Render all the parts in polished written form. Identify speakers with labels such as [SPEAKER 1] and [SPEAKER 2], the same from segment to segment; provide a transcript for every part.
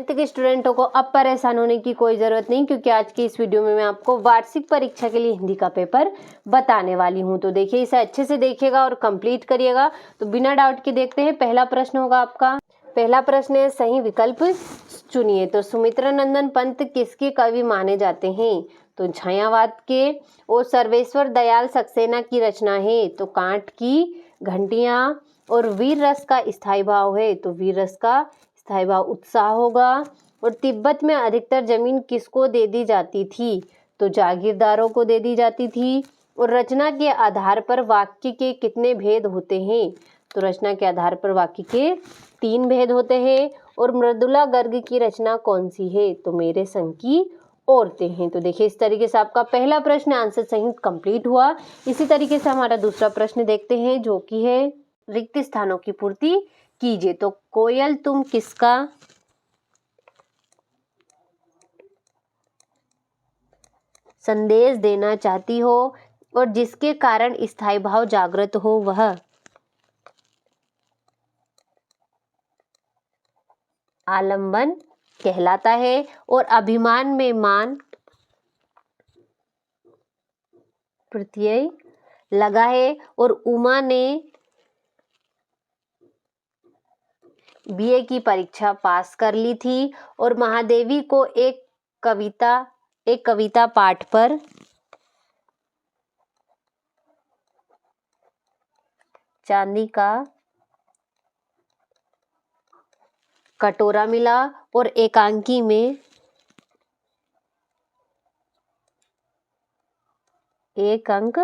[SPEAKER 1] 10th के स्टूडेंटों को अब परेशान होने की कोई ज़रूरत नहीं, क्योंकि आज की इस वीडियो में मैं आपको वार्षिक परीक्षा के लिए हिंदी का पेपर बताने वाली हूं। तो देखिए, इसे अच्छे से देखिएगा और कंप्लीट करिएगा। तो बिना डाउट के देखते हैं। पहला प्रश्न होगा आपका, पहला प्रश्न है सही विकल्प चुनिए। तो सुमित्रा नंदन पंत किसके कवि माने जाते हैं? तो छायावाद के। और सर्वेश्वर दयाल सक्सेना की रचना है। तो कांट की घंटियां। और वीर रस का स्थायी भाव है। तो वीर रस का स्थायी भाव उत्साह होगा। और तिब्बत में अधिकतर जमीन किसको दे दी जाती थी? तो जागीरदारों को दे दी जाती थी। और रचना के आधार पर वाक्य के कितने भेद होते हैं? तो रचना के आधार पर वाक्य के 3 भेद होते हैं। और मृदुला गर्ग की रचना कौन सी है? तो मेरे संग की औरतें हैं। तो देखिए, इस तरीके से आपका पहला प्रश्न आंसर सही कंप्लीट हुआ। इसी तरीके से हमारा दूसरा प्रश्न देखते हैं, जो कि है रिक्त स्थानों की पूर्ति कीजिए। तो कोयल तुम किसका संदेश देना चाहती हो और जिसके कारण स्थायी भाव जागृत हो, वह आलंबन कहलाता है। और अभिमान में मान प्रत्यय लगा है। और उमा ने बीए की परीक्षा पास कर ली थी। और महादेवी को एक कविता पाठ पर चांदी का कटोरा मिला। और एकांकी में एक अंक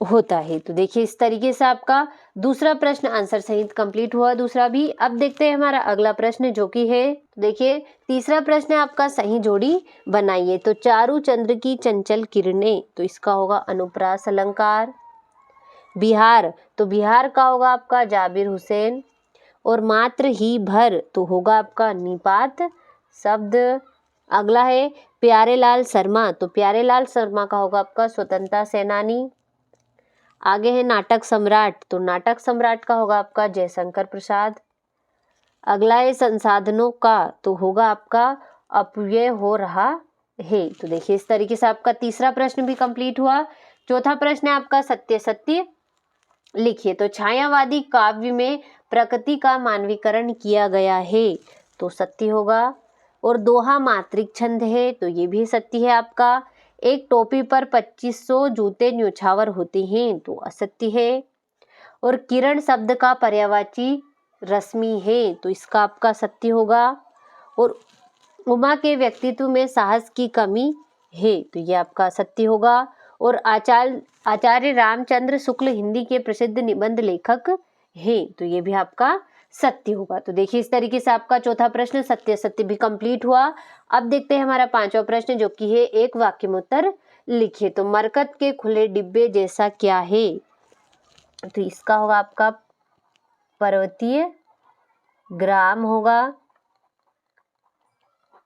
[SPEAKER 1] होता है। तो देखिए, इस तरीके से आपका दूसरा प्रश्न आंसर सहित कंप्लीट हुआ, दूसरा भी। अब देखते हैं हमारा अगला प्रश्न, जो कि है, देखिए तीसरा प्रश्न है आपका सही जोड़ी बनाइए। तो चारू चंद्र की चंचल किरणें, तो इसका होगा अनुप्रास अलंकार। बिहार, तो बिहार का होगा आपका जाबिर हुसैन। और मात्र ही भर, तो होगा आपका निपात शब्द। अगला है प्यारेलाल शर्मा, तो प्यारेलाल शर्मा का होगा आपका स्वतंत्रता सेनानी। आगे है नाटक सम्राट, तो नाटक सम्राट का होगा आपका जयशंकर प्रसाद। अगला है संसाधनों का, तो होगा आपका अपव्यय हो रहा है। तो देखिए, इस तरीके से आपका तीसरा प्रश्न भी कंप्लीट हुआ। चौथा प्रश्न है आपका सत्य सत्य लिखिए। तो छायावादी काव्य में प्रकृति का मानवीकरण किया गया है, तो सत्य होगा। और दोहा मात्रिक छंद है, तो ये भी सत्य है आपका। एक टोपी पर 2500 जूते न्योछावर होते हैं, तो असत्य है। और किरण शब्द का पर्यायवाची रश्मि है, तो इसका आपका सत्य होगा। और उमा के व्यक्तित्व में साहस की कमी है, तो ये आपका सत्य होगा। और आचार्य रामचंद्र शुक्ल हिंदी के प्रसिद्ध निबंध लेखक हैं, तो ये भी आपका सत्य होगा। तो देखिए, इस तरीके से आपका चौथा प्रश्न सत्य सत्य भी कंप्लीट हुआ। अब देखते हैं हमारा पांचवा प्रश्न, जो कि है एक वाक्य में उत्तर लिखिए। तो मरकत के खुले डिब्बे जैसा क्या है? तो इसका होगा आपका पर्वतीय ग्राम होगा।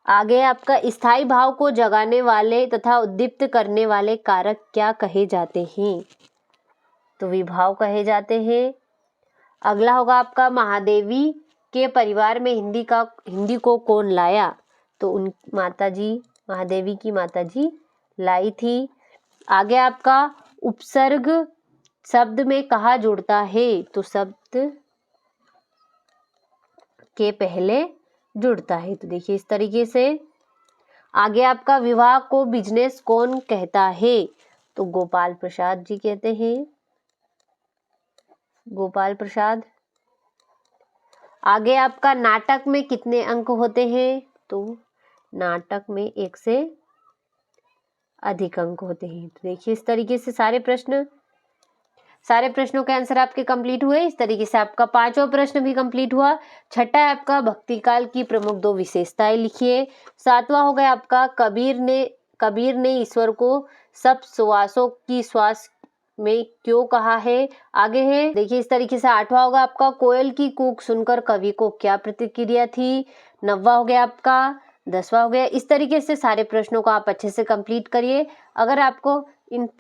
[SPEAKER 1] आगे आपका स्थायी भाव को जगाने वाले तथा उद्दीप्त करने वाले कारक क्या कहे जाते हैं? तो विभाव कहे जाते हैं। अगला होगा आपका महादेवी के परिवार में हिंदी को कौन लाया? तो उन माताजी, महादेवी की माताजी लाई थी। आगे आपका उपसर्ग शब्द में कहा जुड़ता है? तो शब्द के पहले जुड़ता है। तो देखिए, इस तरीके से आगे आपका विवाह को बिजनेस कौन कहता है? तो गोपाल प्रसाद जी कहते हैं, गोपाल प्रसाद। आगे आपका नाटक में कितने अंक होते हैं? तो नाटक में 1 से अधिक अंक होते हैं। तो देखिए, इस तरीके से सारे प्रश्नों के आंसर आपके कंप्लीट हुए। इस तरीके से आपका पांचवा प्रश्न भी कंप्लीट हुआ। छठा है आपका भक्ति काल की प्रमुख 2 विशेषताएं लिखिए। सातवां हो गया आपका कबीर ने ईश्वर को सब श्वासों की श्वास में क्यों कहा है? आगे है, देखिए इस तरीके से आठवां होगा आपका कोयल की कूक सुनकर कवि को क्या प्रतिक्रिया थी? नौवां हो गया आपका 10वां हो गया। इस तरीके से सारे प्रश्नों को आप अच्छे से कंप्लीट करिए। अगर आपको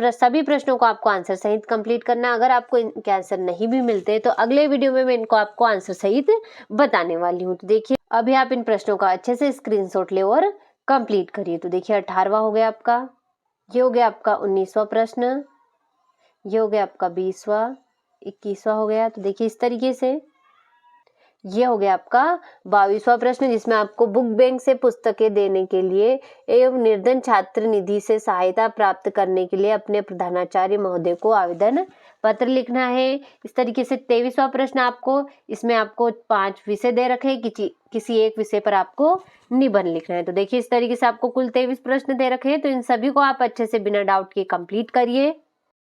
[SPEAKER 1] सभी प्रश्नों को आपको आंसर सहित कंप्लीट करना है। अगर आपको इनके आंसर नहीं भी मिलते तो अगले वीडियो में मैं इनको आपको आंसर सहित बताने वाली हूँ। तो देखिए अभी आप इन प्रश्नों का अच्छे से स्क्रीनशॉट ले और कंप्लीट करिए। तो देखिए 18वां हो गया आपका, ये हो गया आपका 19वां प्रश्न, ये हो गया आपका 20वां, 21वां हो गया। तो देखिए इस तरीके से ये हो गया आपका 22वां प्रश्न, जिसमें आपको बुक बैंक से पुस्तकें देने के लिए एवं निर्धन छात्र निधि से सहायता प्राप्त करने के लिए अपने प्रधानाचार्य महोदय को आवेदन पत्र लिखना है। इस तरीके से 23वां प्रश्न आपको, इसमें आपको 5 विषय दे रखे हैं, किसी एक विषय पर आपको निबंध लिखना है। तो देखिए इस तरीके से आपको कुल 23 प्रश्न दे रखे हैं। तो इन सभी को आप अच्छे से बिना डाउट के कंप्लीट करिए।